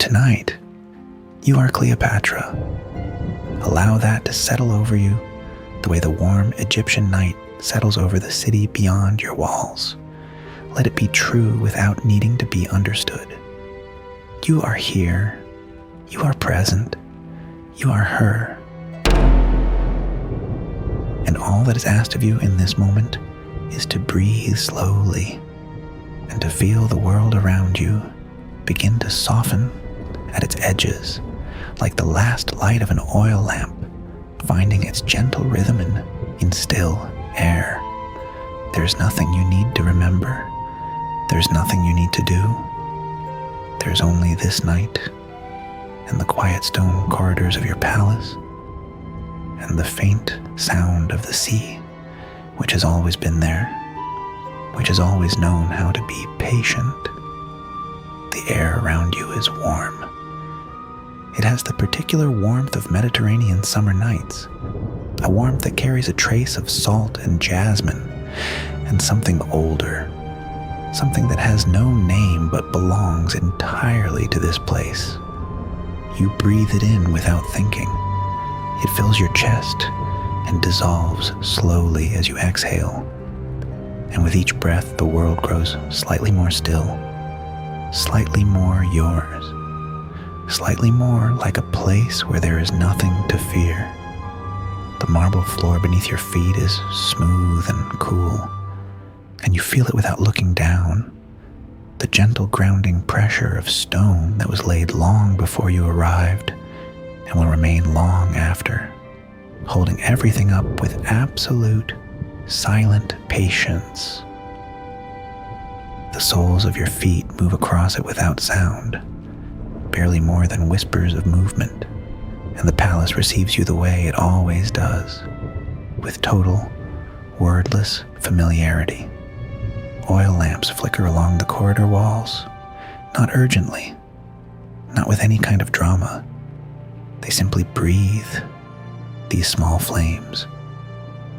Tonight, you are Cleopatra. Allow that to settle over you the way the warm Egyptian night settles over the city beyond your walls. Let it be true without needing to be understood. You are here. You are present. You are her. And all that is asked of you in this moment is to breathe slowly and to feel the world around you begin to soften at its edges, like the last light of an oil lamp finding its gentle rhythm in still air. There's nothing you need to remember. There's nothing you need to do. There's only this night and the quiet stone corridors of your palace and the faint sound of the sea, which has always been there, which has always known how to be patient. The air around you is warm. It has the particular warmth of Mediterranean summer nights, a warmth that carries a trace of salt and jasmine and something older, something that has no name but belongs entirely to this place. You breathe it in without thinking. It fills your chest and dissolves slowly as you exhale. And with each breath, the world grows slightly more still, slightly more yours, slightly more like a place where there is nothing to fear. The marble floor beneath your feet is smooth and cool, and you feel it without looking down. The gentle grounding pressure of stone that was laid long before you arrived and will remain long after, holding everything up with absolute, silent patience. The soles of your feet move across it without sound, barely more than whispers of movement, and the palace receives you the way it always does, with total, wordless familiarity. Oil lamps flicker along the corridor walls, not urgently, not with any kind of drama. They simply breathe, these small flames,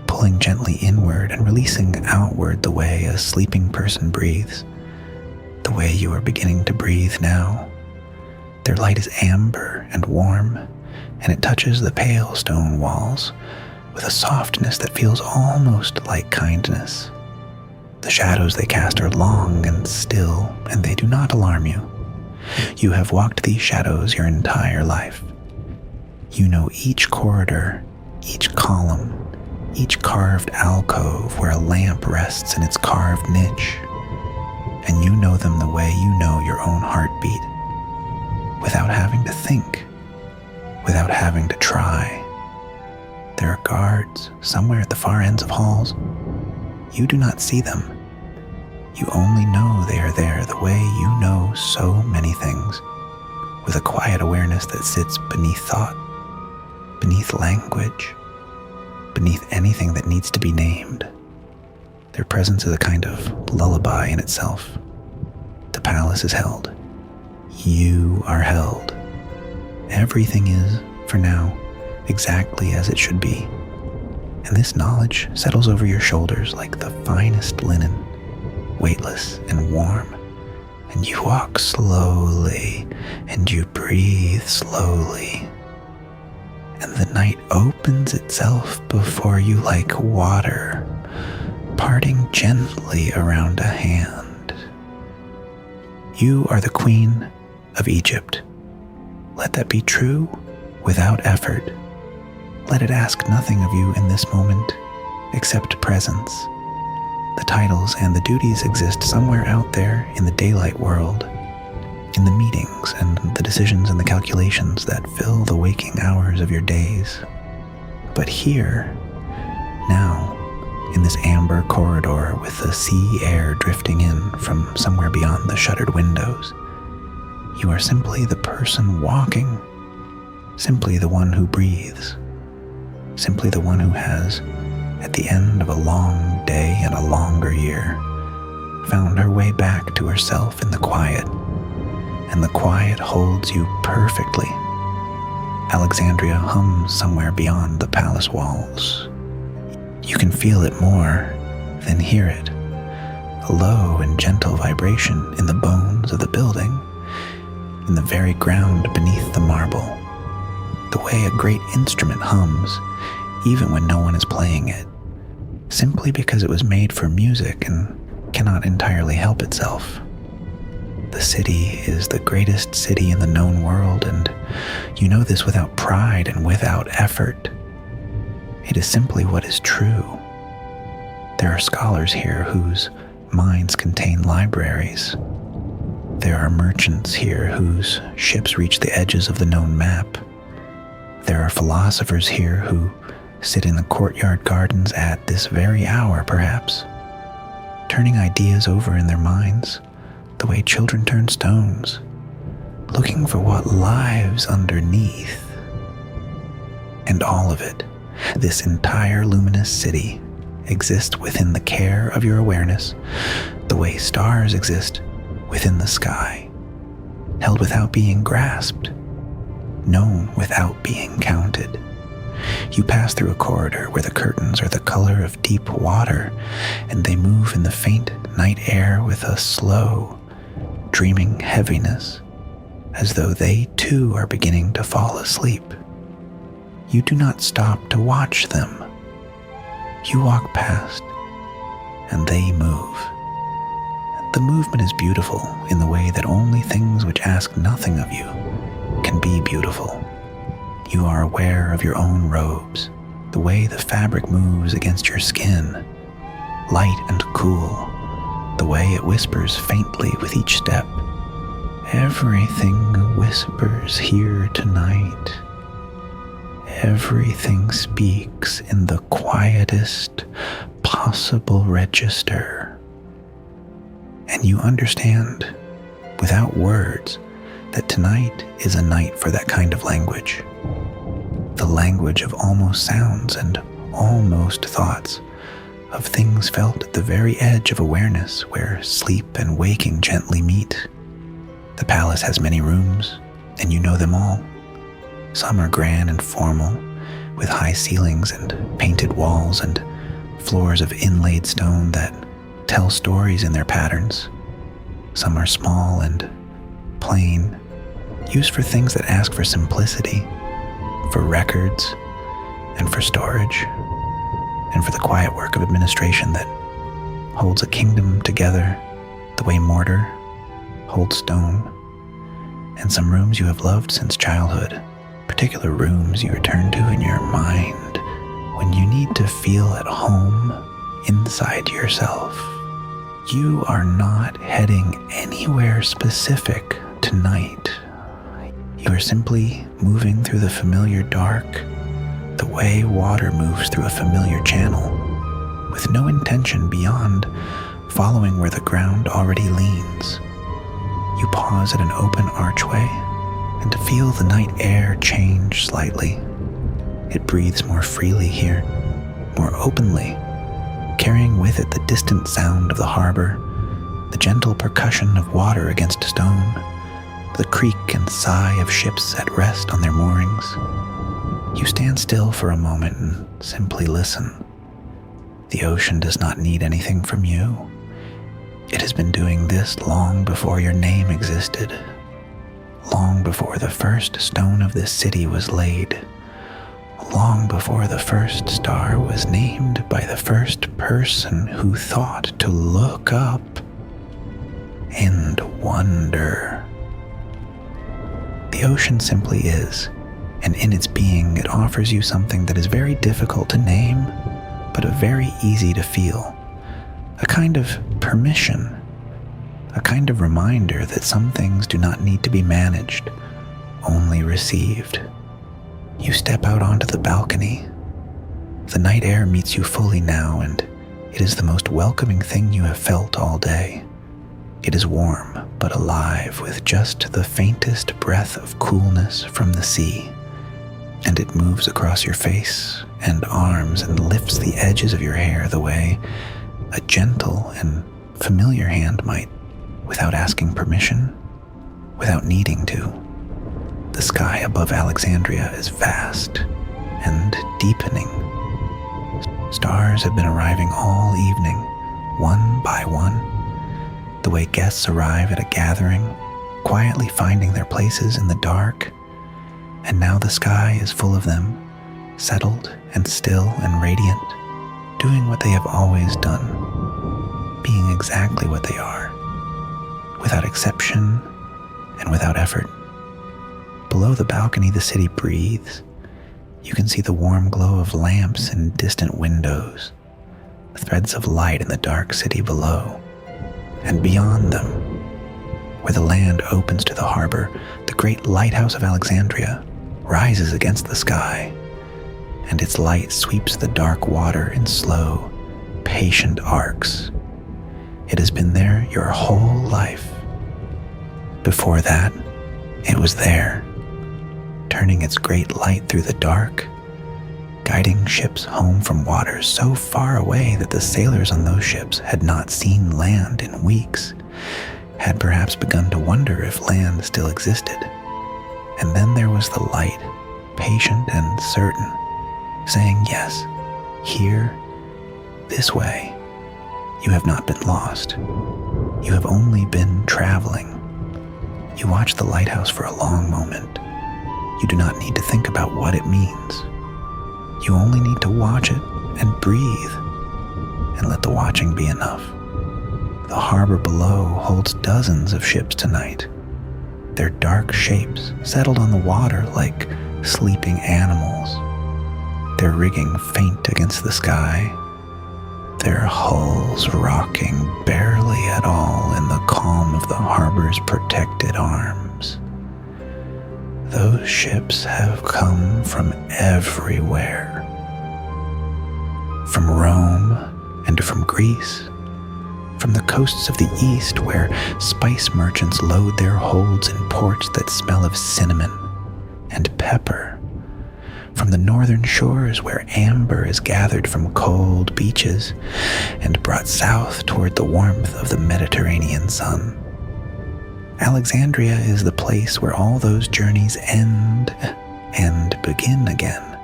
pulling gently inward and releasing outward the way a sleeping person breathes, the way you are beginning to breathe now. Their light is amber and warm, and it touches the pale stone walls with a softness that feels almost like kindness. The shadows they cast are long and still, and they do not alarm you. You have walked these shadows your entire life. You know each corridor, each column, each carved alcove where a lamp rests in its carved niche, and you know them the way you know your own heartbeat, without having to think, without having to try. There are guards somewhere at the far ends of halls. You do not see them. You only know they are there the way you know so many things, with a quiet awareness that sits beneath thought, beneath language, beneath anything that needs to be named. Their presence is a kind of lullaby in itself. The palace is held. You are held. Everything is, for now, exactly as it should be. And this knowledge settles over your shoulders like the finest linen, weightless and warm. And you walk slowly, and you breathe slowly. And the night opens itself before you like water, parting gently around a hand. You are the Queen of Egypt. Let that be true without effort. Let it ask nothing of you in this moment except presence. The titles and the duties exist somewhere out there in the daylight world, in the meetings and the decisions and the calculations that fill the waking hours of your days. But here, now, in this amber corridor with the sea air drifting in from somewhere beyond the shuttered windows, you are simply the person walking, simply the one who breathes, simply the one who has, at the end of a long day and a longer year, found her way back to herself in the quiet, and the quiet holds you perfectly. Alexandria hums somewhere beyond the palace walls. You can feel it more than hear it, a low and gentle vibration in the bones of the building, in the very ground beneath the marble, the way a great instrument hums, even when no one is playing it, simply because it was made for music and cannot entirely help itself. The city is the greatest city in the known world, and you know this without pride and without effort. It is simply what is true. There are scholars here whose minds contain libraries. There are merchants here whose ships reach the edges of the known map. There are philosophers here who sit in the courtyard gardens at this very hour, perhaps, turning ideas over in their minds the way children turn stones, looking for what lies underneath. And all of it, this entire luminous city, exists within the care of your awareness, the way stars exist within the sky, held without being grasped, known without being counted. You pass through a corridor where the curtains are the color of deep water, and they move in the faint night air with a slow, dreaming heaviness, as though they too are beginning to fall asleep. You do not stop to watch them. You walk past, and they move. The movement is beautiful in the way that only things which ask nothing of you can be beautiful. You are aware of your own robes, the way the fabric moves against your skin, light and cool, the way it whispers faintly with each step. Everything whispers here tonight. Everything speaks in the quietest possible register. And you understand, without words, that tonight is a night for that kind of language. The language of almost sounds and almost thoughts, of things felt at the very edge of awareness where sleep and waking gently meet. The palace has many rooms, and you know them all. Some are grand and formal, with high ceilings and painted walls and floors of inlaid stone that tell stories in their patterns. Some are small and plain, used for things that ask for simplicity, for records, and for storage, and for the quiet work of administration that holds a kingdom together the way mortar holds stone. And some rooms you have loved since childhood, particular rooms you return to in your mind when you need to feel at home inside yourself. You are not heading anywhere specific tonight. You are simply moving through the familiar dark, the way water moves through a familiar channel, with no intention beyond following where the ground already leans. You pause at an open archway and feel the night air change slightly. It breathes more freely here, more openly, carrying with it the distant sound of the harbour, the gentle percussion of water against stone, the creak and sigh of ships at rest on their moorings. You stand still for a moment and simply listen. The ocean does not need anything from you. It has been doing this long before your name existed, long before the first stone of this city was laid, long before the first star was named by the first person who thought to look up and wonder. The ocean simply is, and in its being it offers you something that is very difficult to name, but very easy to feel. A kind of permission, a kind of reminder that some things do not need to be managed, only received. You step out onto the balcony. The night air meets you fully now, and it is the most welcoming thing you have felt all day. It is warm, but alive with just the faintest breath of coolness from the sea, and it moves across your face and arms and lifts the edges of your hair the way a gentle and familiar hand might, without asking permission, without needing to. The sky above Alexandria is vast and deepening. Stars have been arriving all evening, one by one, the way guests arrive at a gathering, quietly finding their places in the dark, and now the sky is full of them, settled and still and radiant, doing what they have always done, being exactly what they are, without exception and without effort. Below the balcony, the city breathes. You can see the warm glow of lamps in distant windows, threads of light in the dark city below, and beyond them, where the land opens to the harbour, the great Lighthouse of Alexandria rises against the sky, and its light sweeps the dark water in slow, patient arcs. It has been there your whole life. Before that, it was there, turning its great light through the dark, guiding ships home from waters so far away that the sailors on those ships had not seen land in weeks, had perhaps begun to wonder if land still existed. And then there was the light, patient and certain, saying, yes, here, this way, you have not been lost. You have only been traveling. You watch the lighthouse for a long moment. You do not need to think about what it means. You only need to watch it and breathe, and let the watching be enough. The harbor below holds dozens of ships tonight. Their dark shapes settled on the water like sleeping animals, their rigging faint against the sky, their hulls rocking barely at all in the calm of the harbor's protected arms. Those ships have come from everywhere. From Rome and from Greece, from the coasts of the east where spice merchants load their holds in ports that smell of cinnamon and pepper, from the northern shores where amber is gathered from cold beaches and brought south toward the warmth of the Mediterranean sun. Alexandria is the place where all those journeys end and begin again.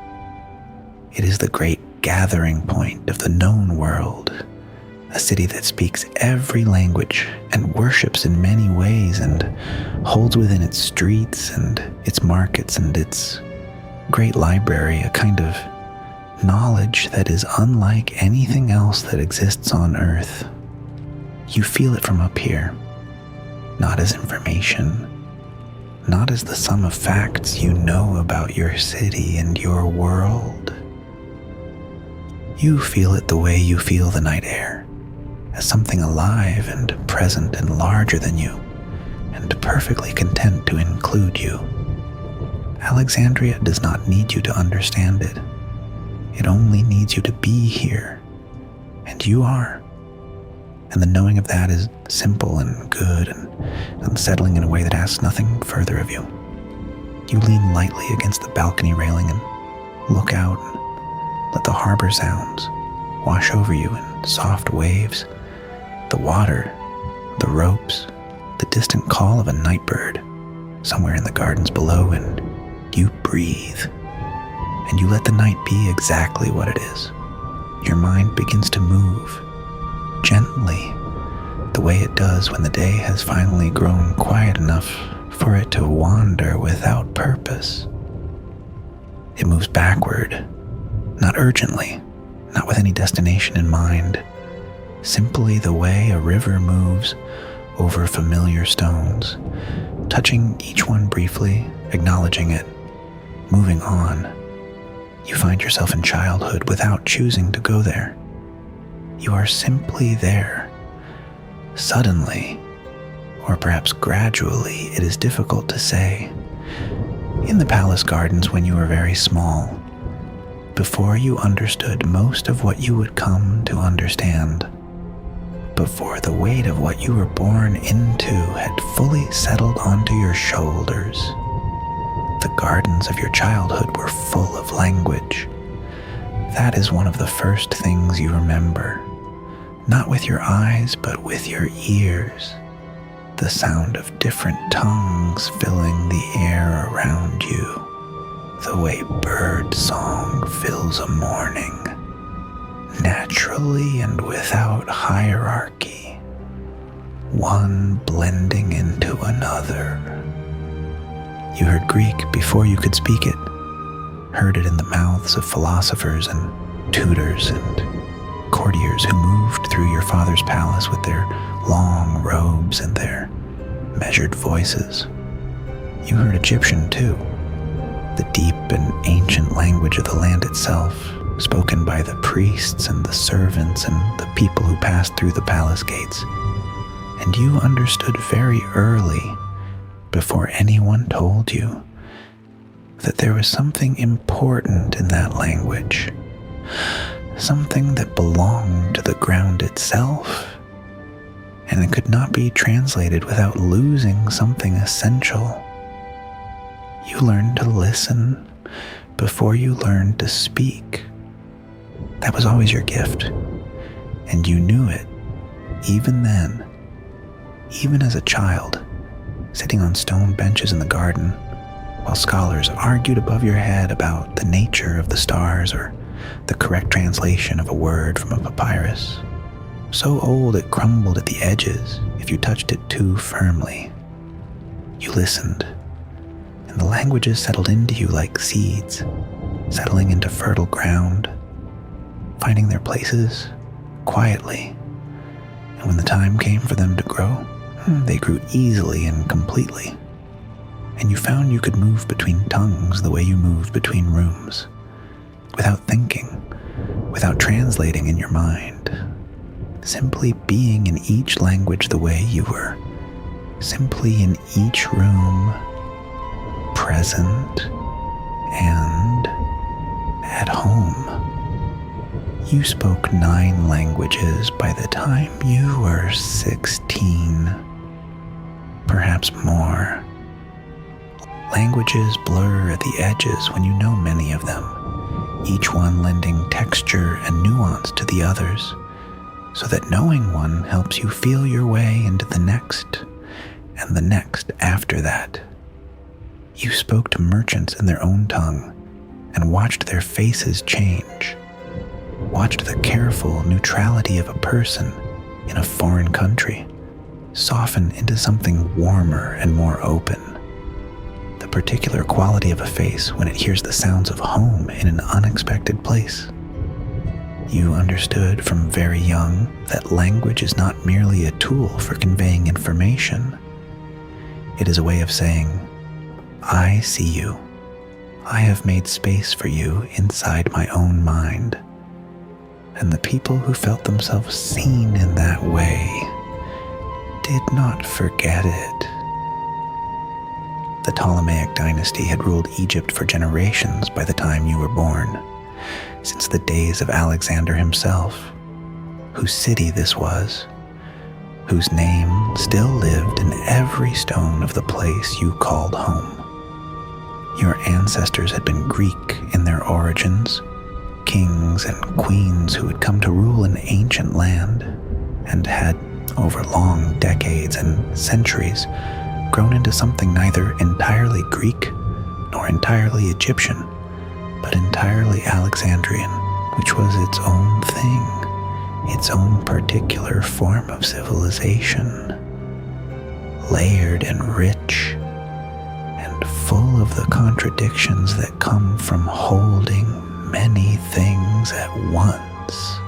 It is the great gathering point of the known world, a city that speaks every language and worships in many ways and holds within its streets and its markets and its great library a kind of knowledge that is unlike anything else that exists on Earth. You feel it from up here, not as information, not as the sum of facts you know about your city and your world. You feel it the way you feel the night air, as something alive and present and larger than you, and perfectly content to include you. Alexandria does not need you to understand it. It only needs you to be here, and you are. And the knowing of that is simple and good and unsettling in a way that asks nothing further of you. You lean lightly against the balcony railing and look out and let the harbor sounds wash over you in soft waves, the water, the ropes, the distant call of a night bird somewhere in the gardens below, and you breathe, and you let the night be exactly what it is. Your mind begins to move, gently, the way it does when the day has finally grown quiet enough for it to wander without purpose. It moves backward, not urgently, not with any destination in mind, simply the way a river moves over familiar stones, touching each one briefly, acknowledging it, moving on. You find yourself in childhood without choosing to go there. You are simply there. Suddenly, or perhaps gradually, it is difficult to say. In the palace gardens when you were very small, before you understood most of what you would come to understand, before the weight of what you were born into had fully settled onto your shoulders, the gardens of your childhood were full of language. That is one of the first things you remember, not with your eyes, but with your ears, the sound of different tongues filling the air around you, the way bird song fills a morning, naturally and without hierarchy. one blending into another. You heard Greek before you could speak it, heard it in the mouths of philosophers and tutors and courtiers who moved through your father's palace with their long robes and their measured voices. You heard Egyptian too, the deep and ancient language of the land itself, spoken by the priests and the servants and the people who passed through the palace gates. And you understood very early, before anyone told you, that there was something important in that language, something that belonged to the ground itself, and it could not be translated without losing something essential. You learned to listen before you learned to speak. That was always your gift, and you knew it, even then, even as a child, sitting on stone benches in the garden, while scholars argued above your head about the nature of the stars or the correct translation of a word from a papyrus, so old it crumbled at the edges if you touched it too firmly. You listened, and the languages settled into you like seeds, settling into fertile ground, finding their places quietly, and when the time came for them to grow, they grew easily and completely, and you found you could move between tongues the way you moved between rooms, without thinking, without translating in your mind, simply being in each language the way you were, simply in each room, present and at home. You spoke 9 languages by the time you were 16, perhaps more. Languages blur at the edges when you know many of them, each one lending texture and nuance to the others, so that knowing one helps you feel your way into the next, and the next after that. You spoke to merchants in their own tongue, and watched their faces change, watched the careful neutrality of a person in a foreign country soften into something warmer and more open, the particular quality of a face when it hears the sounds of home in an unexpected place. You understood from very young that language is not merely a tool for conveying information. It is a way of saying, I see you. I have made space for you inside my own mind. And the people who felt themselves seen in that way did not forget it. The Ptolemaic dynasty had ruled Egypt for generations by the time you were born, since the days of Alexander himself, whose city this was, whose name still lived in every stone of the place you called home. Your ancestors had been Greek in their origins, kings and queens who had come to rule an ancient land, and had, over long decades and centuries, grown into something neither entirely Greek nor entirely Egyptian, but entirely Alexandrian, which was its own thing, its own particular form of civilization, layered and rich, and full of the contradictions that come from holding many things at once.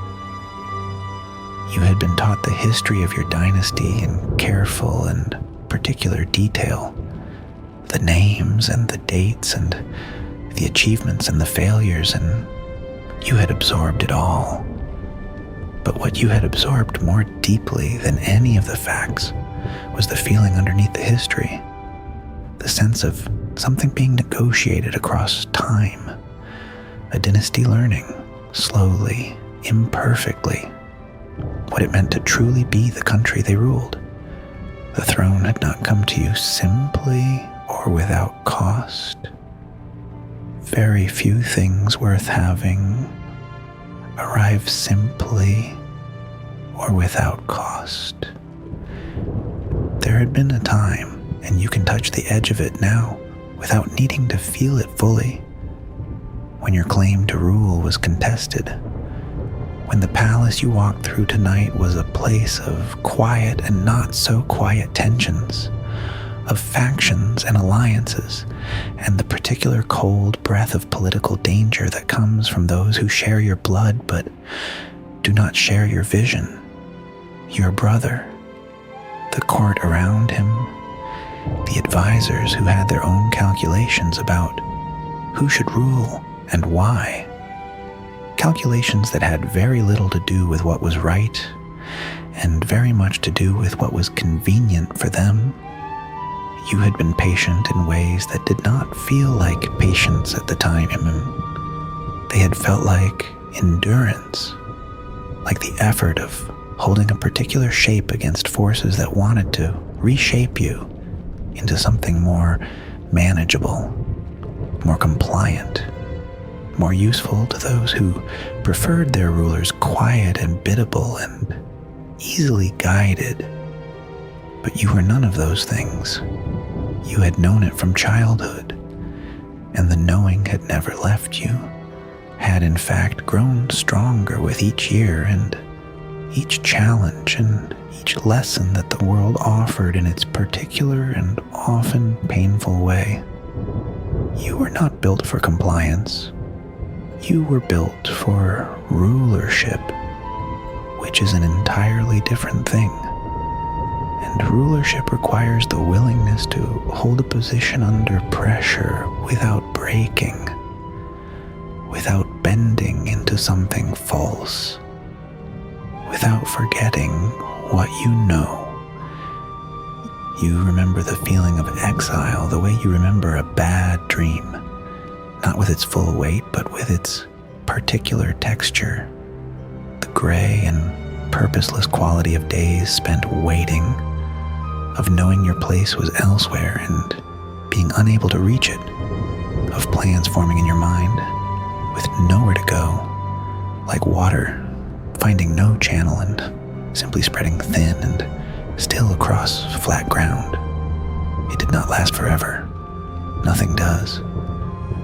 You had been taught the history of your dynasty in careful and particular detail, the names and the dates and the achievements and the failures, and you had absorbed it all. But what you had absorbed more deeply than any of the facts was the feeling underneath the history, the sense of something being negotiated across time, a dynasty learning, slowly, imperfectly, what it meant to truly be the country they ruled. The throne had not come to you simply or without cost. Very few things worth having arrive simply or without cost. There had been a time, and you can touch the edge of it now without needing to feel it fully, when your claim to rule was contested, when the palace you walked through tonight was a place of quiet and not so quiet tensions, of factions and alliances, and the particular cold breath of political danger that comes from those who share your blood but do not share your vision, your brother, the court around him, the advisors who had their own calculations about who should rule and why. Calculations that had very little to do with what was right and very much to do with what was convenient for them. You had been patient in ways that did not feel like patience at the time. They had felt like endurance, like the effort of holding a particular shape against forces that wanted to reshape you into something more manageable, more compliant, more useful to those who preferred their rulers quiet and biddable and easily guided. But you were none of those things. You had known it from childhood, and the knowing had never left you, had in fact grown stronger with each year and each challenge and each lesson that the world offered in its particular and often painful way. You were not built for compliance. You were built for rulership, which is an entirely different thing. And rulership requires the willingness to hold a position under pressure without breaking, without bending into something false, without forgetting what you know. You remember the feeling of exile the way you remember a bad dream, not with its full weight, but with its particular texture, the gray and purposeless quality of days spent waiting, of knowing your place was elsewhere and being unable to reach it, of plans forming in your mind with nowhere to go, like water finding no channel and simply spreading thin and still across flat ground. It did not last forever. Nothing does.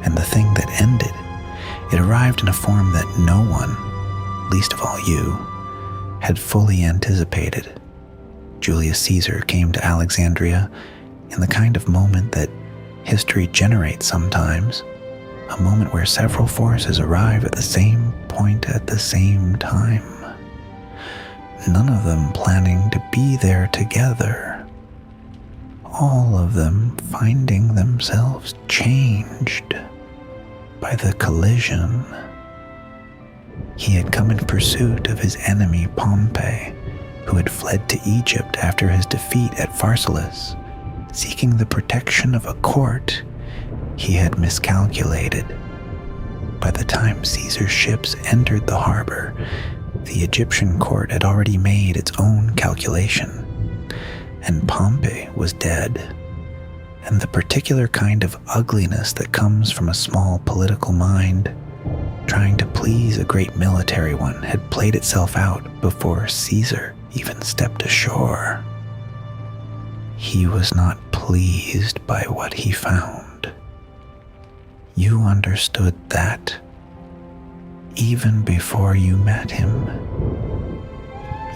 And the thing that ended, it arrived in a form that no one, least of all you, had fully anticipated. Julius Caesar came to Alexandria in the kind of moment that history generates sometimes, a moment where several forces arrive at the same point at the same time, none of them planning to be there together, all of them finding themselves changed by the collision. He had come in pursuit of his enemy Pompey, who had fled to Egypt after his defeat at Pharsalus, seeking the protection of a court he had miscalculated. By the time Caesar's ships entered the harbor, the Egyptian court had already made its own calculation, and Pompey was dead. And the particular kind of ugliness that comes from a small political mind, trying to please a great military one, had played itself out before Caesar even stepped ashore. He was not pleased by what he found. You understood that even before you met him.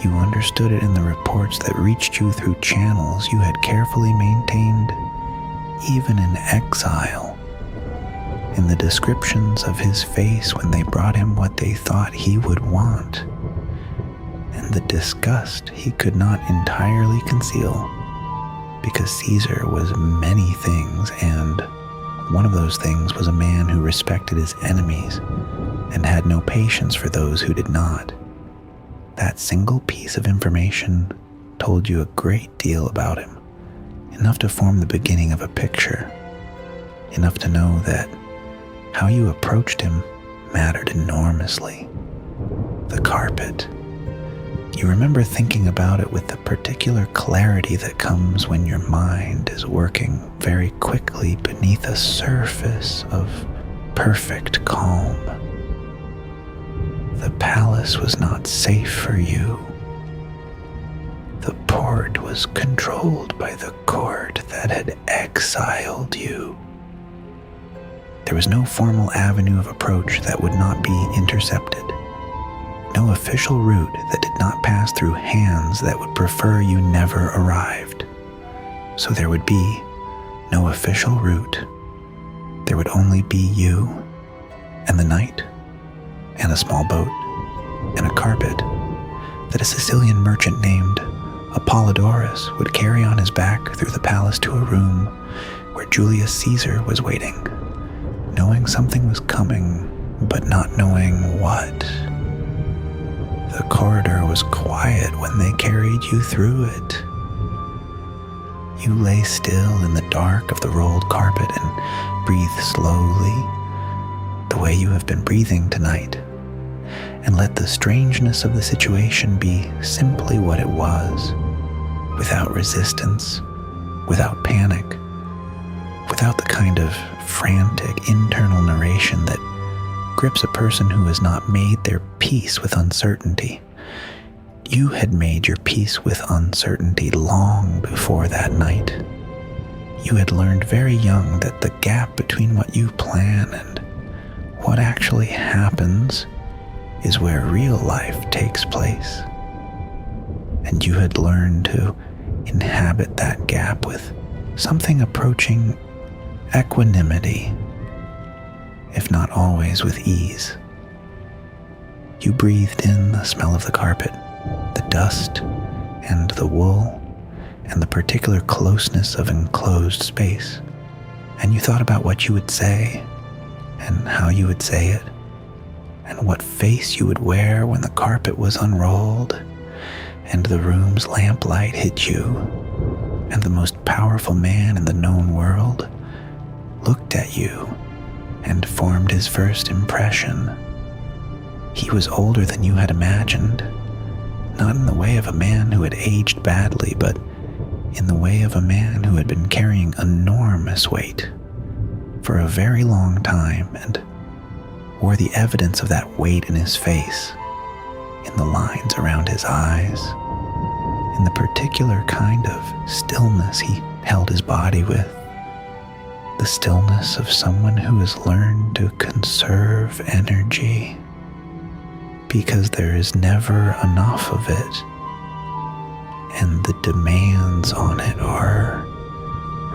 You understood it in the reports that reached you through channels you had carefully maintained, even in exile, in the descriptions of his face when they brought him what they thought he would want, and the disgust he could not entirely conceal, because Caesar was many things, and one of those things was a man who respected his enemies and had no patience for those who did not. That single piece of information told you a great deal about him, enough to form the beginning of a picture, enough to know that how you approached him mattered enormously. The carpet. You remember thinking about it with the particular clarity that comes when your mind is working very quickly beneath a surface of perfect calm. The palace was not safe for you. The port was controlled by the court that had exiled you. There was no formal avenue of approach that would not be intercepted. no official route that did not pass through hands that would prefer you never arrived. So there would be no official route. There would only be you and the night and a small boat and a carpet that a Sicilian merchant named Apollodorus would carry on his back through the palace to a room where Julius Caesar was waiting, knowing something was coming, but not knowing what. The corridor was quiet when they carried you through it. You lay still in the dark of the rolled carpet and breathed slowly, the way you have been breathing tonight, and let the strangeness of the situation be simply what it was, without resistance, without panic, without the kind of frantic internal narration that grips a person who has not made their peace with uncertainty. You had made your peace with uncertainty long before that night. You had learned very young that the gap between what you plan and what actually happens is where real life takes place. And you had learned to inhabit that gap with something approaching equanimity, if not always with ease. You breathed in the smell of the carpet, the dust, and the wool, and the particular closeness of enclosed space, and you thought about what you would say, and how you would say it, and what face you would wear when the carpet was unrolled, and the room's lamplight hit you, and the most powerful man in the known world looked at you and formed his first impression. He was older than you had imagined, not in the way of a man who had aged badly, but in the way of a man who had been carrying enormous weight for a very long time and wore the evidence of that weight in his face, in the lines around his eyes, in the particular kind of stillness he held his body with, the stillness of someone who has learned to conserve energy, because there is never enough of it, and the demands on it are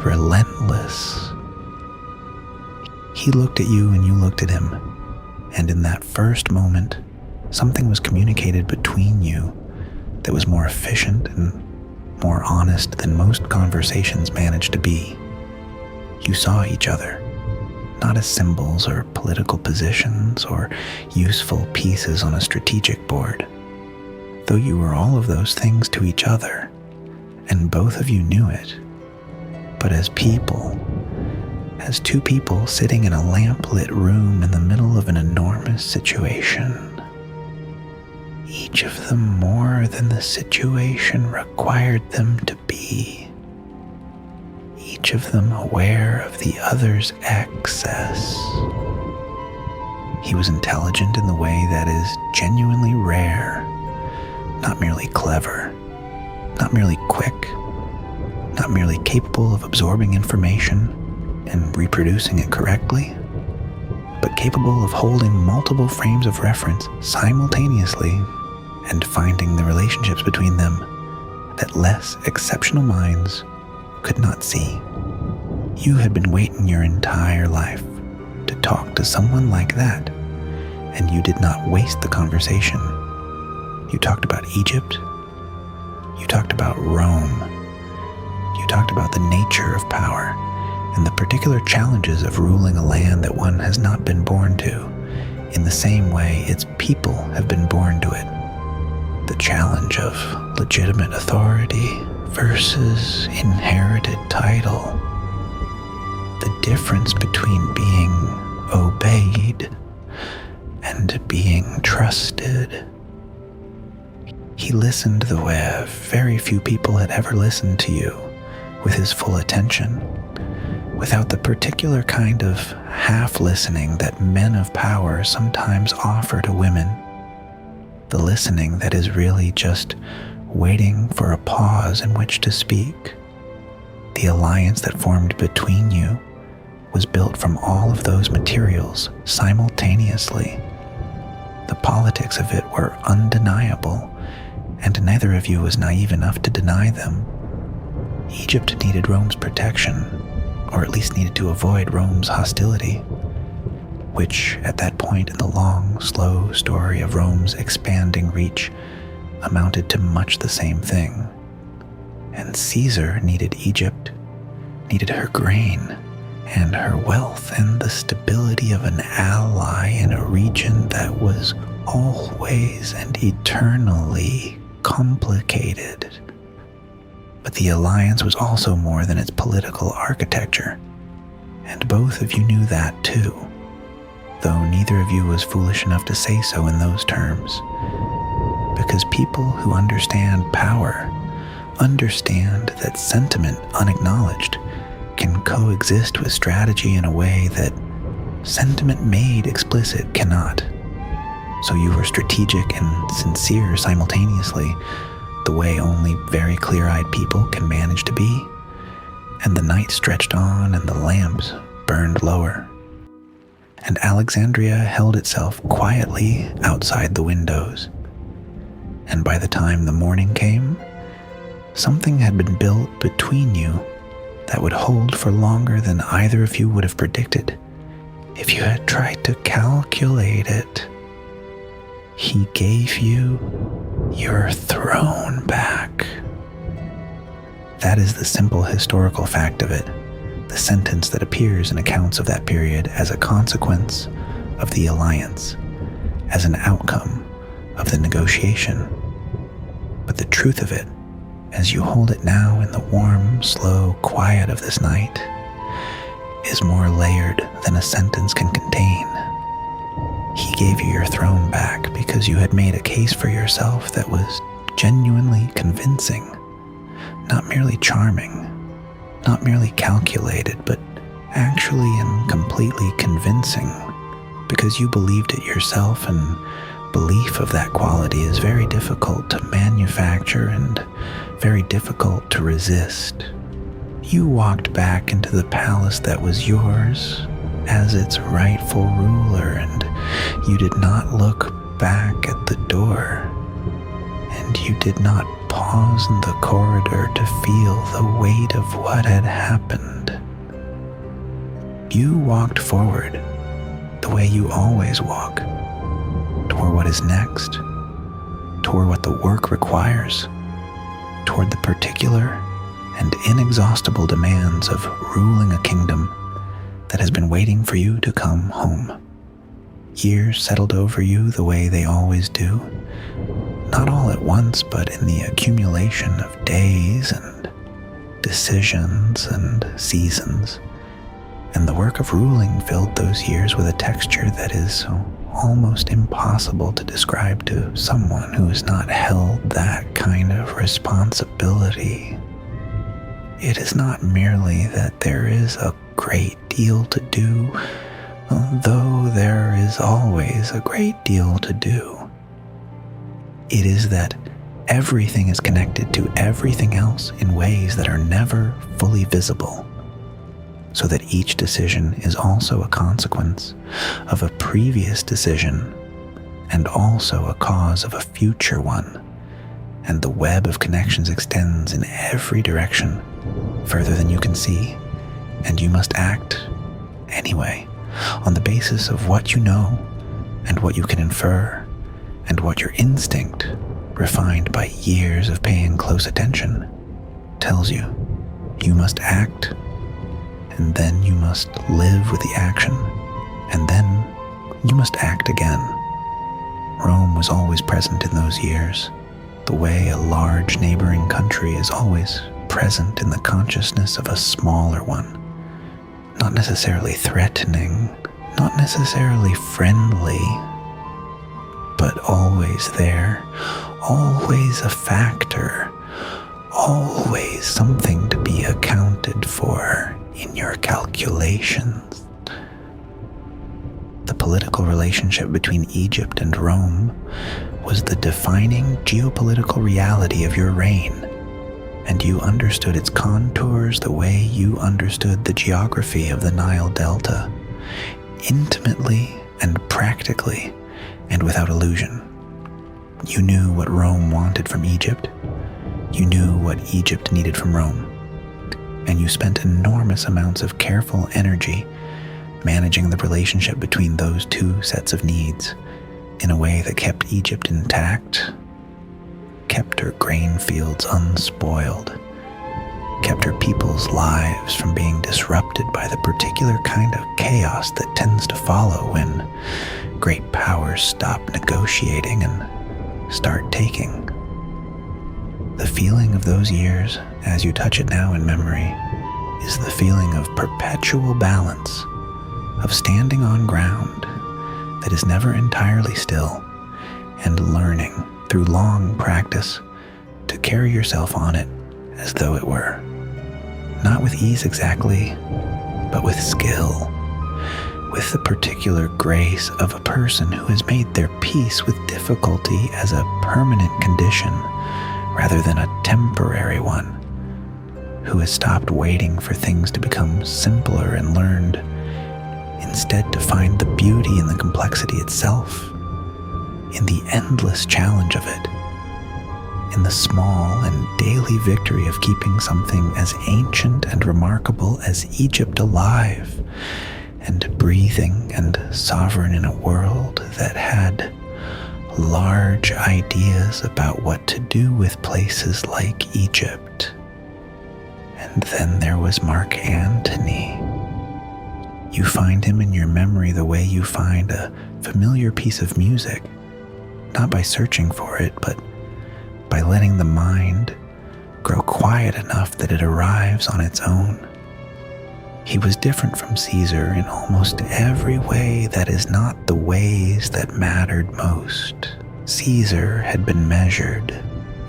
relentless. He looked at you and you looked at him, and in that first moment, something was communicated between you that was more efficient and more honest than most conversations manage to be. You saw each other, not as symbols or political positions or useful pieces on a strategic board, though you were all of those things to each other, and both of you knew it, but as people, as two people sitting in a lamplit room in the middle of an enormous situation, each of them more than the situation required them to be, each of them aware of the other's excess. He was intelligent in the way that is genuinely rare, not merely clever, not merely quick, not merely capable of absorbing information and reproducing it correctly, but capable of holding multiple frames of reference simultaneously and finding the relationships between them that less exceptional minds could not see. You had been waiting your entire life to talk to someone like that, and you did not waste the conversation. You talked about Egypt. You talked about Rome. You talked about the nature of power and the particular challenges of ruling a land that one has not been born to, in the same way its people have been born to it. The challenge of legitimate authority versus inherited title. The difference between being obeyed and being trusted. He listened the way very few people had ever listened to you, with his full attention, without the particular kind of half-listening that men of power sometimes offer to women. The listening that is really just waiting for a pause in which to speak. The alliance that formed between you was built from all of those materials simultaneously. The politics of it were undeniable, and neither of you was naive enough to deny them. Egypt needed Rome's protection, or at least needed to avoid Rome's hostility, which at that point in the long, slow story of Rome's expanding reach amounted to much the same thing. And Caesar needed Egypt, needed her grain and her wealth and the stability of an ally in a region that was always and eternally complicated. But the alliance was also more than its political architecture, and both of you knew that too, though neither of you was foolish enough to say so in those terms, because people who understand power understand that sentiment unacknowledged can coexist with strategy in a way that sentiment made explicit cannot. So you were strategic and sincere simultaneously, the way only very clear-eyed people can manage to be, and the night stretched on and the lamps burned lower. And Alexandria held itself quietly outside the windows. And by the time the morning came, something had been built between you that would hold for longer than either of you would have predicted if you had tried to calculate it. He gave you your throne back. That is the simple historical fact of it, the sentence that appears in accounts of that period as a consequence of the alliance, as an outcome of the negotiation. But the truth of it, as you hold it now in the warm, slow quiet of this night, is more layered than a sentence can contain. He gave you your throne back because you had made a case for yourself that was genuinely convincing, not merely charming, not merely calculated, but actually and completely convincing, because you believed it yourself, and belief of that quality is very difficult to manufacture and very difficult to resist. You walked back into the palace that was yours as its rightful ruler, and you did not look back at the door, and you did not pause in the corridor to feel the weight of what had happened. You walked forward the way you always walk, toward what is next, toward what the work requires, toward the particular and inexhaustible demands of ruling a kingdom that has been waiting for you to come home. Years settled over you the way they always do, not all at once, but in the accumulation of days and decisions and seasons. And the work of ruling filled those years with a texture that is almost impossible to describe to someone who has not held that kind of responsibility. It is not merely that there is a great deal to do, though there is always a great deal to do. It is that everything is connected to everything else in ways that are never fully visible, so that each decision is also a consequence of a previous decision and also a cause of a future one, and the web of connections extends in every direction, further than you can see, and you must act anyway, on the basis of what you know and what you can infer, and what your instinct, refined by years of paying close attention, tells you. You must act, and then you must live with the action, and then you must act again. Rome was always present in those years, the way a large neighboring country is always present in the consciousness of a smaller one. Not necessarily threatening, not necessarily friendly, but always there, always a factor, always something to be accounted for in your calculations. The political relationship between Egypt and Rome was the defining geopolitical reality of your reign, and you understood its contours the way you understood the geography of the Nile Delta, intimately and practically, and without a illusion. You knew what Rome wanted from Egypt. You knew what Egypt needed from Rome. And you spent enormous amounts of careful energy managing the relationship between those two sets of needs in a way that kept Egypt intact, kept her grain fields unspoiled, kept her people's lives from being disrupted by the particular kind of chaos that tends to follow when great powers stop negotiating and start taking. The feeling of those years, as you touch it now in memory, is the feeling of perpetual balance, of standing on ground that is never entirely still, and learning through long practice to carry yourself on it as though it were. Not with ease exactly, but with skill, with the particular grace of a person who has made their peace with difficulty as a permanent condition rather than a temporary one, who has stopped waiting for things to become simpler and learned instead to find the beauty in the complexity itself, in the endless challenge of it, in the small and daily victory of keeping something as ancient and remarkable as Egypt alive and breathing and sovereign in a world that had large ideas about what to do with places like Egypt. And then there was Mark Antony. You find him in your memory the way you find a familiar piece of music, not by searching for it, but by letting the mind grow quiet enough that it arrives on its own. He was different from Caesar in almost every way that is not the ways that mattered most. Caesar had been measured.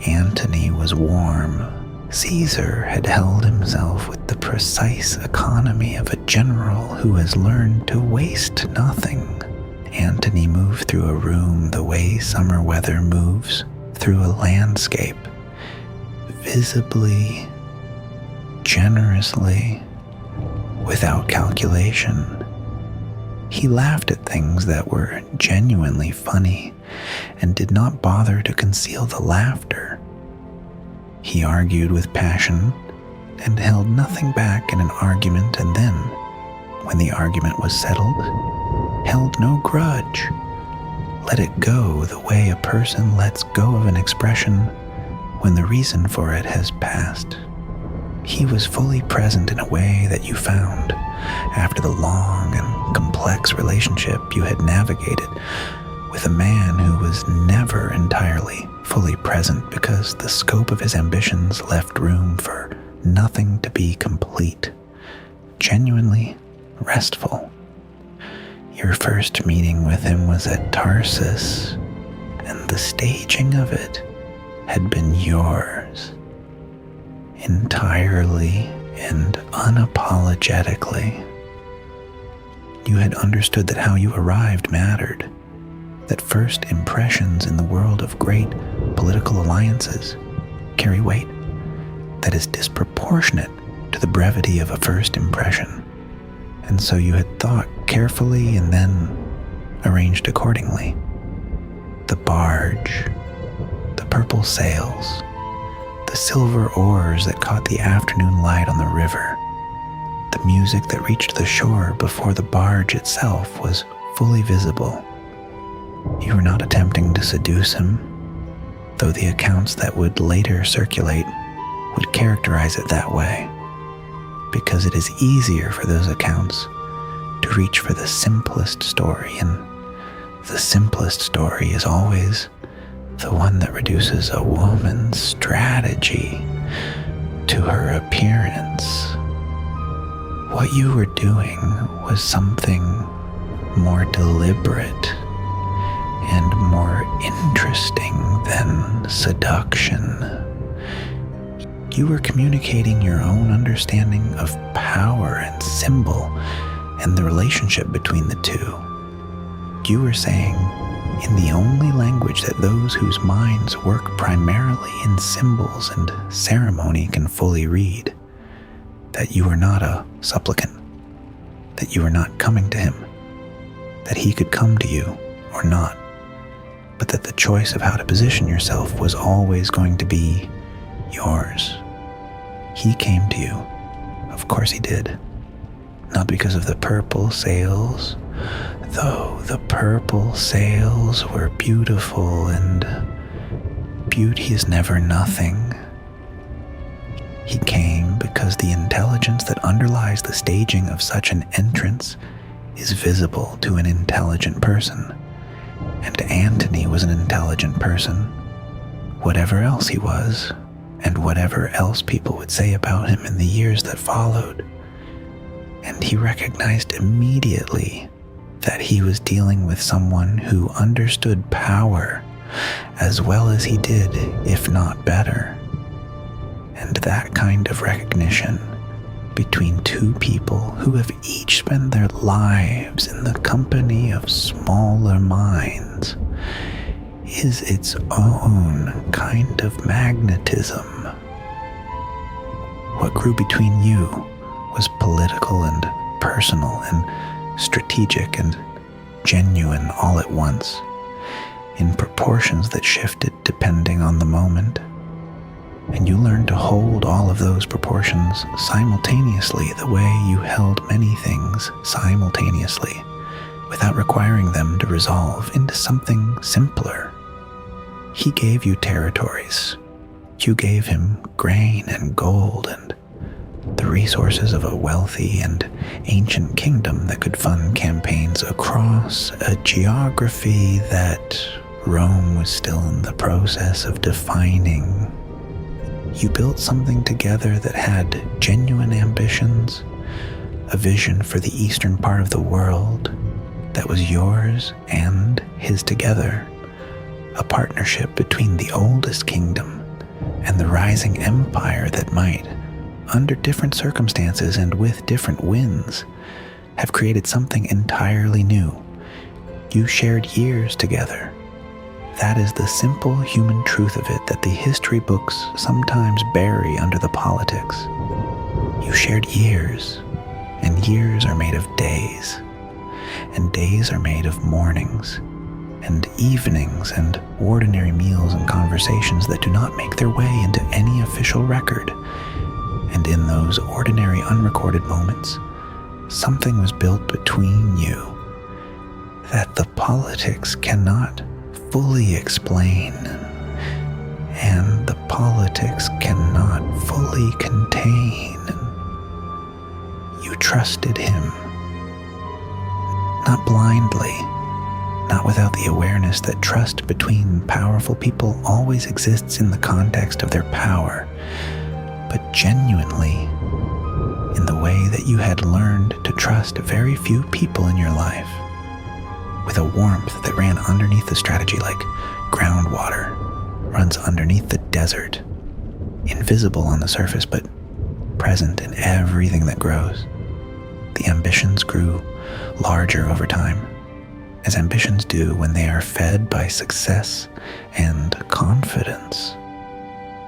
Antony was warm. Caesar had held himself with the precise economy of a general who has learned to waste nothing. Antony moved through a room the way summer weather moves through a landscape, visibly, generously, without calculation. He laughed at things that were genuinely funny and did not bother to conceal the laughter. He argued with passion and held nothing back in an argument, and then, when the argument was settled, held no grudge. Let it go the way a person lets go of an expression when the reason for it has passed. He was fully present in a way that you found after the long and complex relationship you had navigated with a man who was never entirely fully present because the scope of his ambitions left room for nothing to be complete, genuinely restful. Your first meeting with him was at Tarsus, and the staging of it had been yours, entirely and unapologetically. You had understood that how you arrived mattered, that first impressions in the world of great political alliances carry weight that is disproportionate to the brevity of a first impression. And so you had thought carefully and then arranged accordingly. The barge, the purple sails, the silver oars that caught the afternoon light on the river, the music that reached the shore before the barge itself was fully visible. You were not attempting to seduce him, though the accounts that would later circulate would characterize it that way, because it is easier for those accounts to reach for the simplest story, and the simplest story is always the one that reduces a woman's strategy to her appearance. What you were doing was something more deliberate and more interesting than seduction. You were communicating your own understanding of power and symbol and the relationship between the two. You were saying, in the only language that those whose minds work primarily in symbols and ceremony can fully read, that you were not a supplicant, that you were not coming to him, that he could come to you or not, but that the choice of how to position yourself was always going to be yours. He came to you. Of course he did. Not because of the purple sails, though the purple sails were beautiful, and beauty is never nothing. He came because the intelligence that underlies the staging of such an entrance is visible to an intelligent person. And Antony was an intelligent person, whatever else he was, and whatever else people would say about him in the years that followed. And he recognized immediately that he was dealing with someone who understood power as well as he did, if not better. And that kind of recognition between two people who have each spent their lives in the company of smaller minds is its own kind of magnetism. What grew between you was political and personal and strategic and genuine all at once, in proportions that shifted depending on the moment. And you learned to hold all of those proportions simultaneously the way you held many things simultaneously, without requiring them to resolve into something simpler. He gave you territories. You gave him grain and gold and the resources of a wealthy and ancient kingdom that could fund campaigns across a geography that Rome was still in the process of defining. You built something together that had genuine ambitions, a vision for the eastern part of the world that was yours and his together, a partnership between the oldest kingdom and the rising empire that might, under different circumstances and with different winds, have created something entirely new. You shared years together. That is the simple human truth of it that the history books sometimes bury under the politics. You shared years, and years are made of days, and days are made of mornings, and evenings, and ordinary meals and conversations that do not make their way into any official record. And in those ordinary unrecorded moments, something was built between you that the politics cannot fully explain, and the politics cannot fully contain. You trusted him, not blindly, not without the awareness that trust between powerful people always exists in the context of their power, but genuinely in the way that you had learned to trust very few people in your life, with a warmth that ran underneath the strategy like groundwater runs underneath the desert, invisible on the surface but present in everything that grows. The ambitions grew larger over time, as ambitions do when they are fed by success and confidence,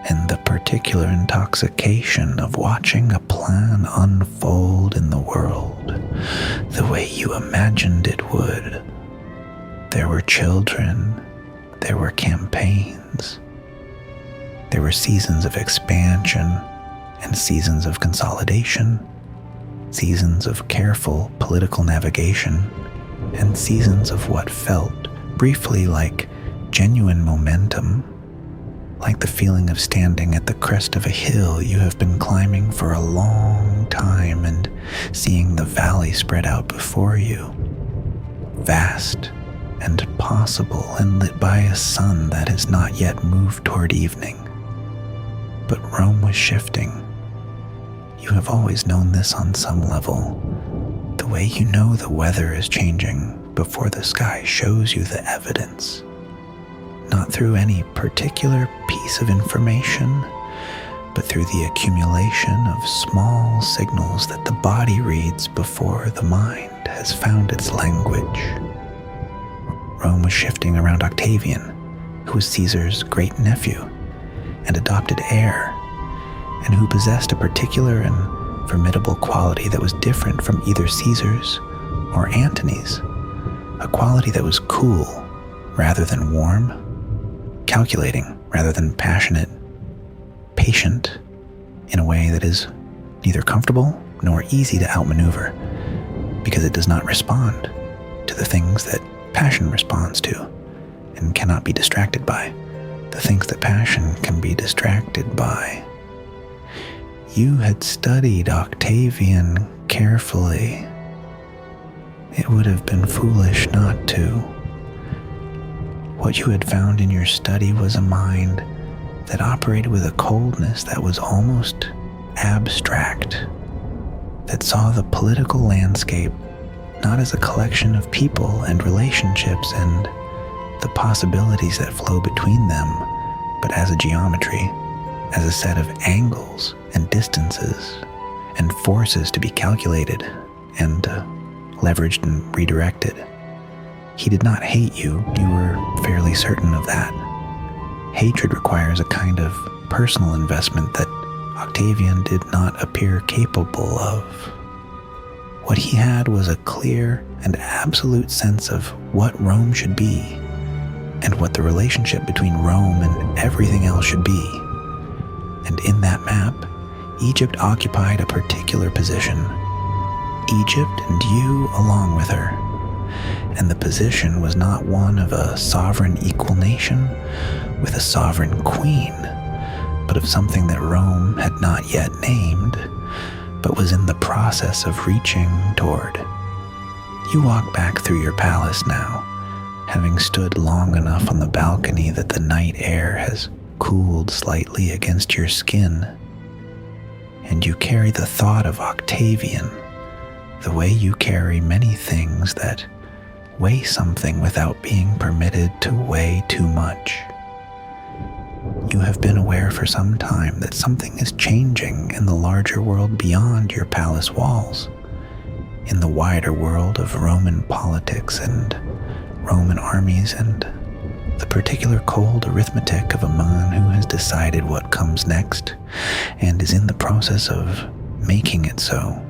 and the particular intoxication of watching a plan unfold in the world the way you imagined it would. There were children, there were campaigns, there were seasons of expansion and seasons of consolidation, seasons of careful political navigation, and seasons of what felt briefly like genuine momentum, like the feeling of standing at the crest of a hill you have been climbing for a long time and seeing the valley spread out before you, vast and possible and lit by a sun that has not yet moved toward evening. But Rome was shifting. You have always known this on some level, the way you know the weather is changing before the sky shows you the evidence, not through any particular piece of information, but through the accumulation of small signals that the body reads before the mind has found its language. Rome was shifting around Octavian, who was Caesar's great-nephew and adopted heir, and who possessed a particular and formidable quality that was different from either Caesar's or Antony's, a quality that was cool, rather than warm, calculating rather than passionate, patient in a way that is neither comfortable nor easy to outmaneuver, because it does not respond to the things that passion responds to and cannot be distracted by, the things that passion can be distracted by. You had studied Octavian carefully. It would have been foolish not to. What you had found in your study was a mind that operated with a coldness that was almost abstract, that saw the political landscape not as a collection of people and relationships and the possibilities that flow between them, but as a geometry, as a set of angles and distances and forces to be calculated and leveraged and redirected. He did not hate you. You were fairly certain of that. Hatred requires a kind of personal investment that Octavian did not appear capable of. What he had was a clear and absolute sense of what Rome should be and what the relationship between Rome and everything else should be. And in that map, Egypt occupied a particular position. Egypt and you along with her. And the position was not one of a sovereign equal nation with a sovereign queen, but of something that Rome had not yet named, but was in the process of reaching toward. You walk back through your palace now, having stood long enough on the balcony that the night air has cooled slightly against your skin, and you carry the thought of Octavian, the way you carry many things that weigh something without being permitted to weigh too much. You have been aware for some time that something is changing in the larger world beyond your palace walls, in the wider world of Roman politics and Roman armies and the particular cold arithmetic of a man who has decided what comes next and is in the process of making it so.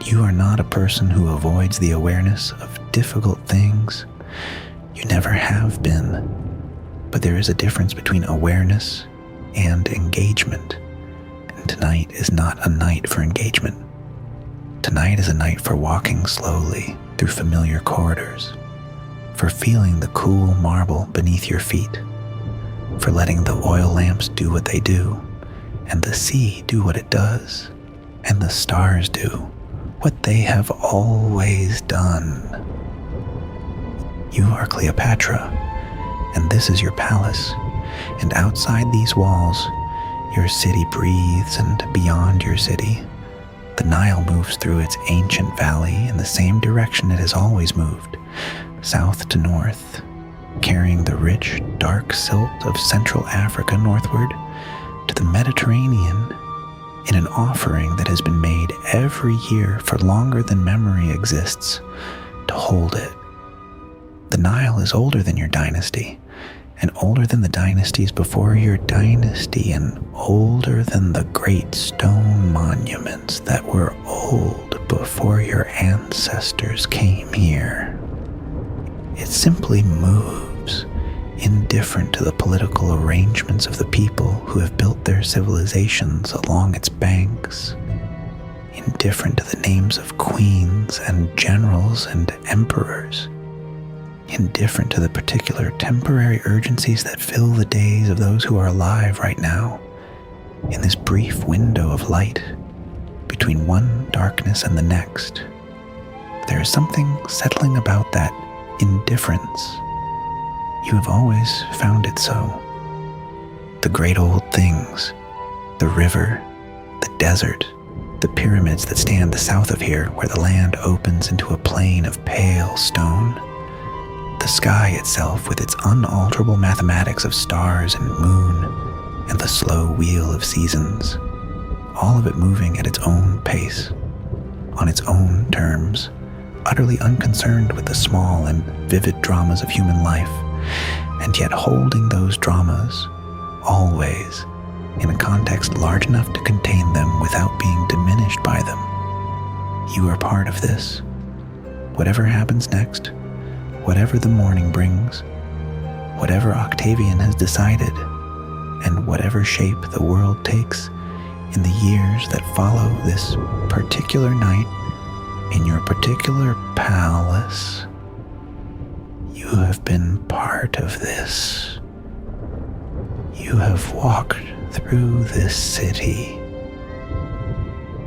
You are not a person who avoids the awareness of difficult things. You never have been. But there is a difference between awareness and engagement. And tonight is not a night for engagement. Tonight is a night for walking slowly through familiar corridors, for feeling the cool marble beneath your feet, for letting the oil lamps do what they do, and the sea do what it does, and the stars do what they have always done. You are Cleopatra, and this is your palace, and outside these walls, your city breathes, and beyond your city, the Nile moves through its ancient valley in the same direction it has always moved, south to north, carrying the rich, dark silt of Central Africa northward to the Mediterranean in an offering that has been made every year for longer than memory exists to hold it. The Nile is older than your dynasty, and older than the dynasties before your dynasty, and older than the great stone monuments that were old before your ancestors came here. It simply moves, indifferent to the political arrangements of the people who have built their civilizations along its banks, indifferent to the names of queens and generals and emperors, indifferent to the particular temporary urgencies that fill the days of those who are alive right now, in this brief window of light between one darkness and the next. There is something settling about that indifference. You have always found it so. The great old things, the river, the desert, the pyramids that stand the south of here where the land opens into a plain of pale stone, the sky itself with its unalterable mathematics of stars and moon and the slow wheel of seasons, all of it moving at its own pace, on its own terms, utterly unconcerned with the small and vivid dramas of human life, and yet holding those dramas, always, in a context large enough to contain them without being diminished by them. You are part of this. Whatever happens next, whatever the morning brings, whatever Octavian has decided, and whatever shape the world takes in the years that follow this particular night in your particular palace, you have been part of this. You have walked through this city.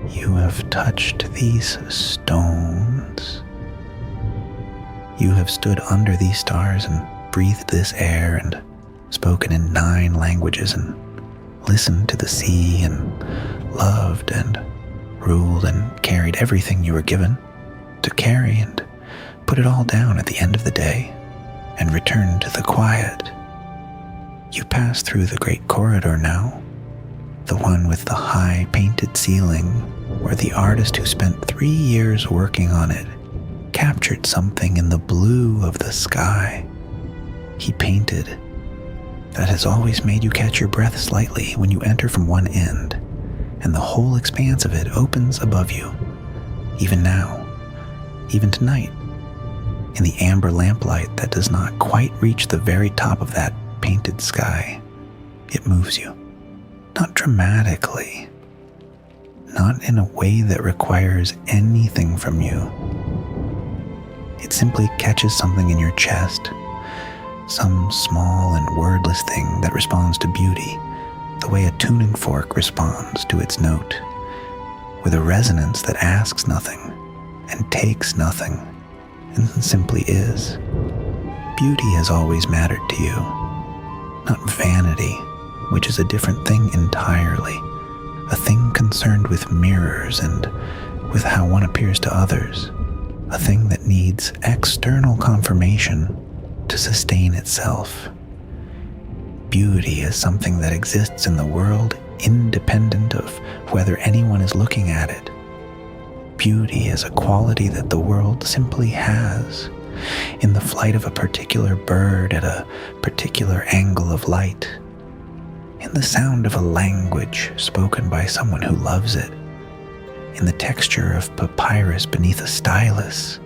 You have touched these stones. You have stood under these stars and breathed this air and spoken in 9 languages and listened to the sea and loved and ruled and carried everything you were given to carry and put it all down at the end of the day and returned to the quiet. You pass through the great corridor now, the one with the high painted ceiling where the artist who spent 3 years working on it captured something in the blue of the sky. He painted that has always made you catch your breath slightly when you enter from one end, and the whole expanse of it opens above you, even now, even tonight, in the amber lamplight that does not quite reach the very top of that painted sky. It moves you, not dramatically, not in a way that requires anything from you. It simply catches something in your chest, some small and wordless thing that responds to beauty, the way a tuning fork responds to its note, with a resonance that asks nothing and takes nothing and simply is. Beauty has always mattered to you, not vanity, which is a different thing entirely, a thing concerned with mirrors and with how one appears to others, a thing that needs external confirmation to sustain itself. Beauty is something that exists in the world independent of whether anyone is looking at it. Beauty is a quality that the world simply has, in the flight of a particular bird at a particular angle of light, in the sound of a language spoken by someone who loves it, in the texture of papyrus beneath a stylus,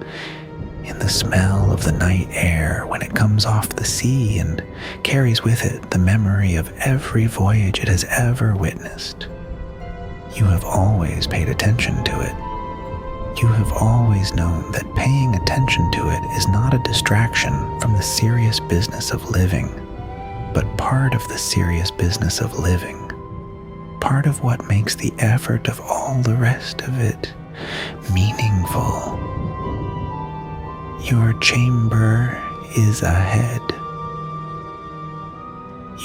in the smell of the night air when it comes off the sea and carries with it the memory of every voyage it has ever witnessed. You have always paid attention to it. You have always known that paying attention to it is not a distraction from the serious business of living, but part of the serious business of living, part of what makes the effort of all the rest of it meaningful. Your chamber is ahead.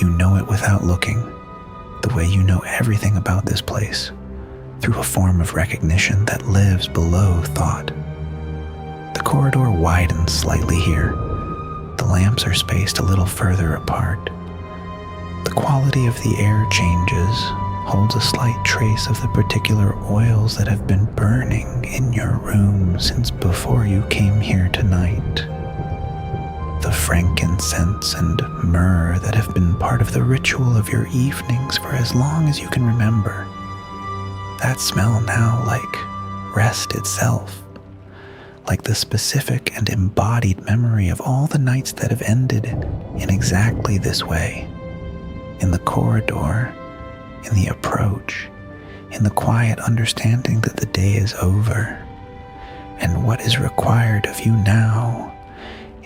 You know it without looking, the way you know everything about this place, through a form of recognition that lives below thought. The corridor widens slightly here. The lamps are spaced a little further apart. The quality of the air changes, holds a slight trace of the particular oils that have been burning in your room since before you came here tonight. The frankincense and myrrh that have been part of the ritual of your evenings for as long as you can remember. That smell now like rest itself, like the specific and embodied memory of all the nights that have ended in exactly this way, in the corridor, in the approach, in the quiet understanding that the day is over, and what is required of you now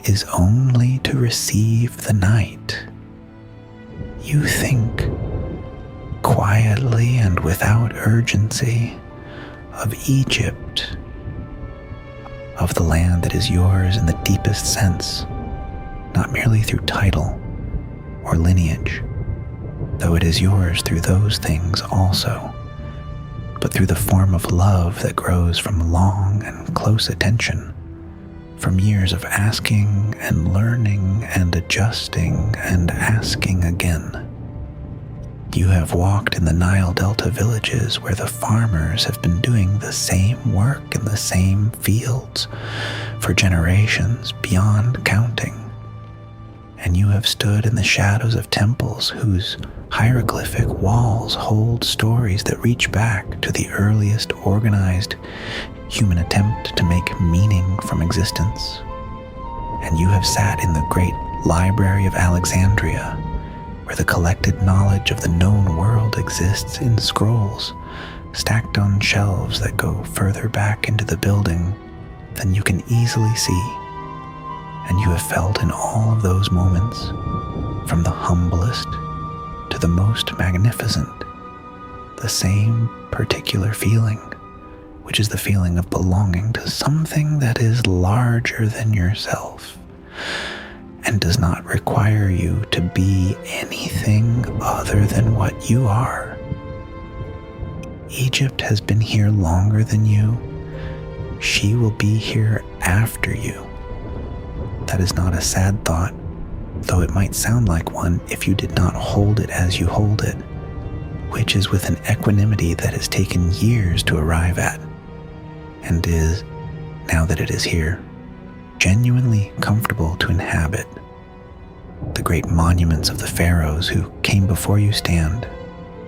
is only to receive the night. You think quietly and without urgency of Egypt, of the land that is yours in the deepest sense, not merely through title or lineage, though it is yours through those things also, but through the form of love that grows from long and close attention, from years of asking and learning and adjusting and asking again. You have walked in the Nile Delta villages where the farmers have been doing the same work in the same fields for generations beyond counting. And you have stood in the shadows of temples whose hieroglyphic walls hold stories that reach back to the earliest organized human attempt to make meaning from existence. And you have sat in the great Library of Alexandria, where the collected knowledge of the known world exists in scrolls stacked on shelves that go further back into the building than you can easily see. And you have felt in all of those moments, from the humblest to the most magnificent, the same particular feeling, which is the feeling of belonging to something that is larger than yourself and does not require you to be anything other than what you are. Egypt has been here longer than you. She will be here after you. That is not a sad thought, though it might sound like one if you did not hold it as you hold it, which is with an equanimity that has taken years to arrive at, and is, now that it is here, genuinely comfortable to inhabit. The great monuments of the pharaohs who came before you stand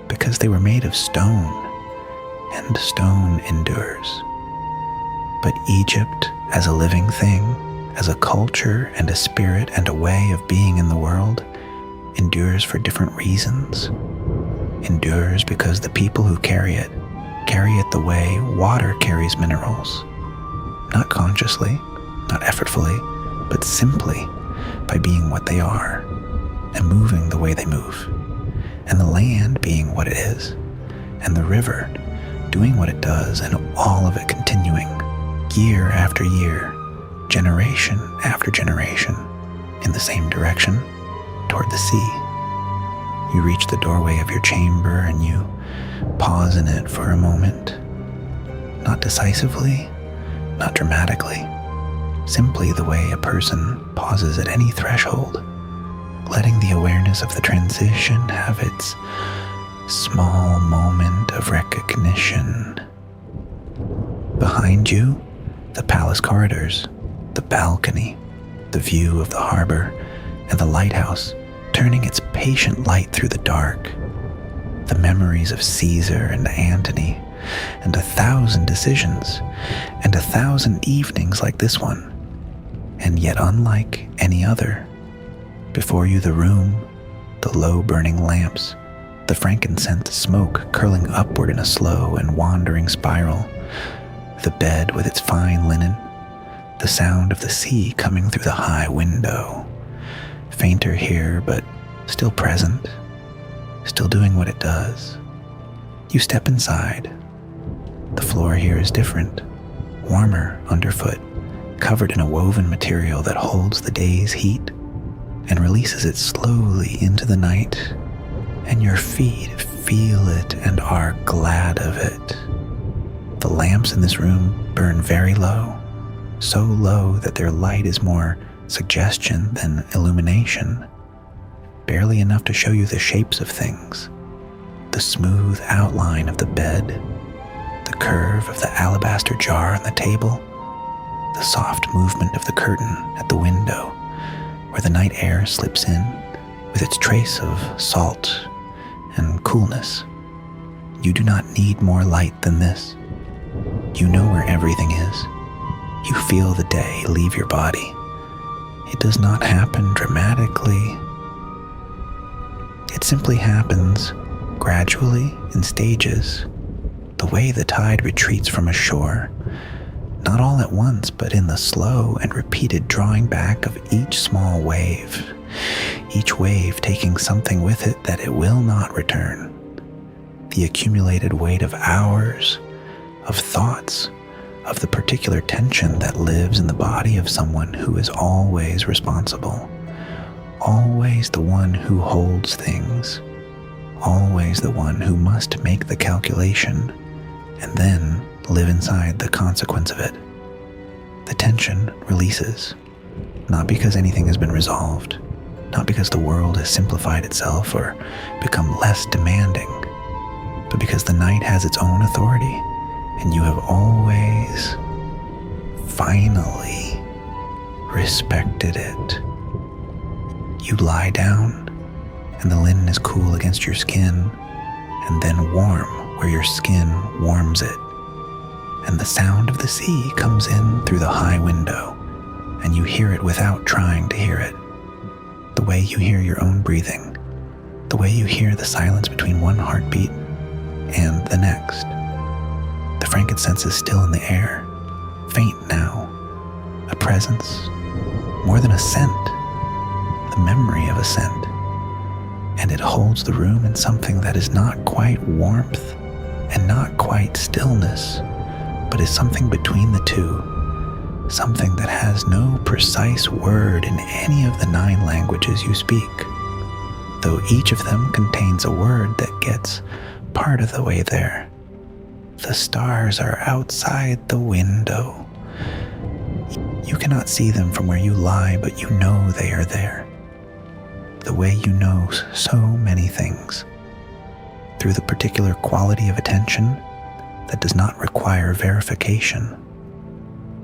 because they were made of stone, and stone endures. But Egypt, as a living thing, as a culture and a spirit and a way of being in the world, endures for different reasons. Endures because the people who carry it the way water carries minerals, not consciously, not effortfully, but simply by being what they are and moving the way they move, and the land being what it is, and the river doing what it does, and all of it continuing year after year, generation after generation, in the same direction, toward the sea. You reach the doorway of your chamber and you pause in it for a moment, not decisively, not dramatically, simply the way a person pauses at any threshold, letting the awareness of the transition have its small moment of recognition. Behind you, the palace corridors, the balcony, the view of the harbour, and the lighthouse turning its patient light through the dark, the memories of Caesar and Antony, and 1,000 decisions, and 1,000 evenings like this one, and yet unlike any other. Before you the room, the low burning lamps, the frankincense smoke curling upward in a slow and wandering spiral, the bed with its fine linen, the sound of the sea coming through the high window, fainter here but still present, still doing what it does. You step inside. The floor here is different, warmer underfoot, covered in a woven material that holds the day's heat and releases it slowly into the night, and your feet feel it and are glad of it. The lamps in this room burn very low, so low that their light is more suggestion than illumination, barely enough to show you the shapes of things, the smooth outline of the bed, the curve of the alabaster jar on the table, the soft movement of the curtain at the window where the night air slips in with its trace of salt and coolness. You do not need more light than this. You know where everything is. You feel the day leave your body. It does not happen dramatically. It simply happens gradually in stages, the way the tide retreats from a shore, not all at once, but in the slow and repeated drawing back of each small wave, each wave taking something with it that it will not return. The accumulated weight of hours, of thoughts, of the particular tension that lives in the body of someone who is always responsible, always the one who holds things, always the one who must make the calculation and then live inside the consequence of it. The tension releases, not because anything has been resolved, not because the world has simplified itself or become less demanding, but because the night has its own authority, and you have always, finally, respected it. You lie down, and the linen is cool against your skin, and then warm where your skin warms it. And the sound of the sea comes in through the high window, and you hear it without trying to hear it. the way you hear your own breathing, the way you hear the silence between one heartbeat and the next. The frankincense is still in the air, faint now, a presence, more than a scent, the memory of a scent, and it holds the room in something that is not quite warmth and not quite stillness, but is something between the two, something that has no precise word in any of the 9 languages you speak, though each of them contains a word that gets part of the way there. The stars are outside the window. You cannot see them from where you lie, but you know they are there. The way you know so many things, through the particular quality of attention that does not require verification.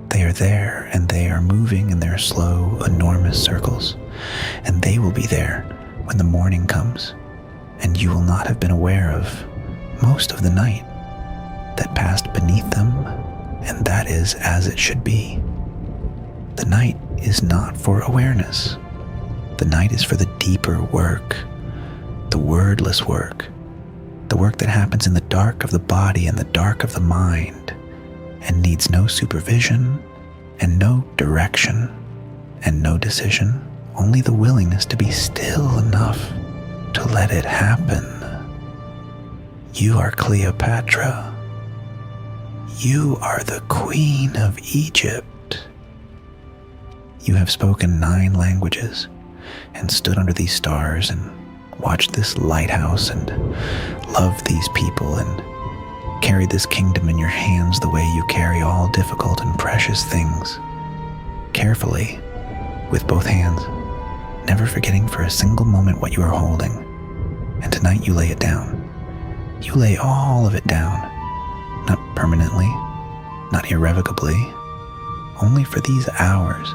They are there, and they are moving in their slow, enormous circles, and they will be there when the morning comes, and you will not have been aware of most of the night that passed beneath them, and that is as it should be. The night is not for awareness. The night is for the deeper work, the wordless work, the work that happens in the dark of the body and the dark of the mind, and needs no supervision and no direction and no decision, only the willingness to be still enough to let it happen. You are Cleopatra. You are the Queen of Egypt. You have spoken 9 languages and stood under these stars and watched this lighthouse and loved these people and carried this kingdom in your hands the way you carry all difficult and precious things, carefully, with both hands, never forgetting for a single moment what you are holding. And tonight you lay it down. You lay all of it down, not permanently, not irrevocably, only for these hours,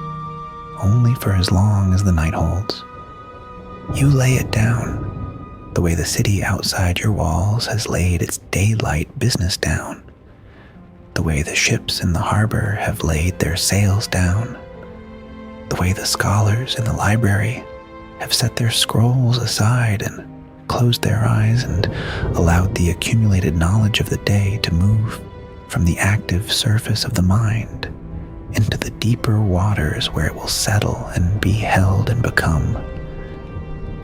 only for as long as the night holds. You lay it down, the way the city outside your walls has laid its daylight business down, the way the ships in the harbour have laid their sails down, the way the scholars in the library have set their scrolls aside and closed their eyes and allowed the accumulated knowledge of the day to move from the active surface of the mind into the deeper waters where it will settle and be held and become.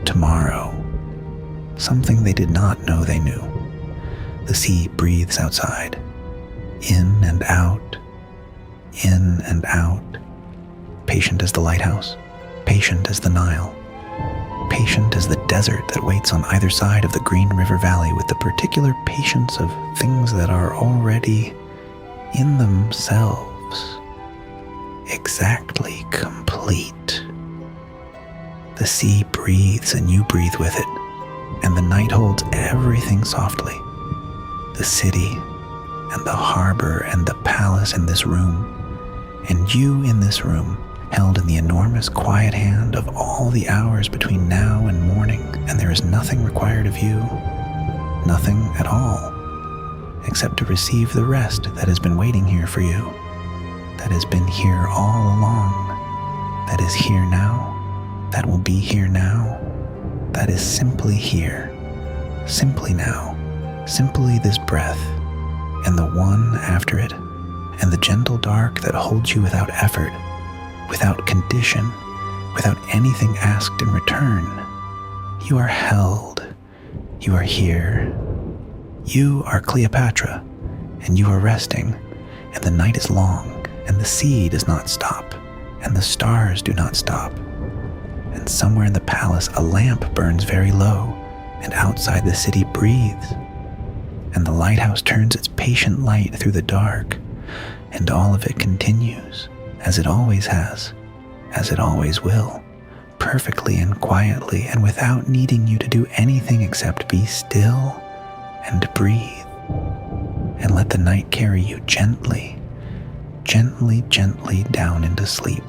Tomorrow, something they did not know they knew. The sea breathes outside, in and out, patient as the lighthouse, patient as the Nile, patient as the desert that waits on either side of the Green River Valley with the particular patience of things that are already in themselves exactly complete. The sea breathes and you breathe with it, and the night holds everything softly. The city and the harbor and the palace in this room, and you in this room, held in the enormous quiet hand of all the hours between now and morning, and there is nothing required of you, nothing at all, except to receive the rest that has been waiting here for you, that has been here all along, that is here now, that will be here now, that is simply here, simply now, simply this breath, and the one after it, and the gentle dark that holds you without effort, without condition, without anything asked in return. You are held. You are here. You are Cleopatra, and you are resting, and the night is long, and the sea does not stop, and the stars do not stop. And somewhere in the palace a lamp burns very low, and outside the city breathes, and the lighthouse turns its patient light through the dark, and all of it continues, as it always has, as it always will, perfectly and quietly, and without needing you to do anything except be still and breathe, and let the night carry you gently, gently, gently down into sleep.